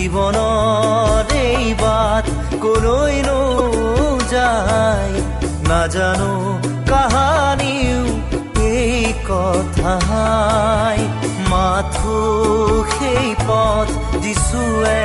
জীৱনৰ এই বাট কলৈনো যায় নাজানো কাহানিও এই কথাই মাথো সেই পথ যিছুৱে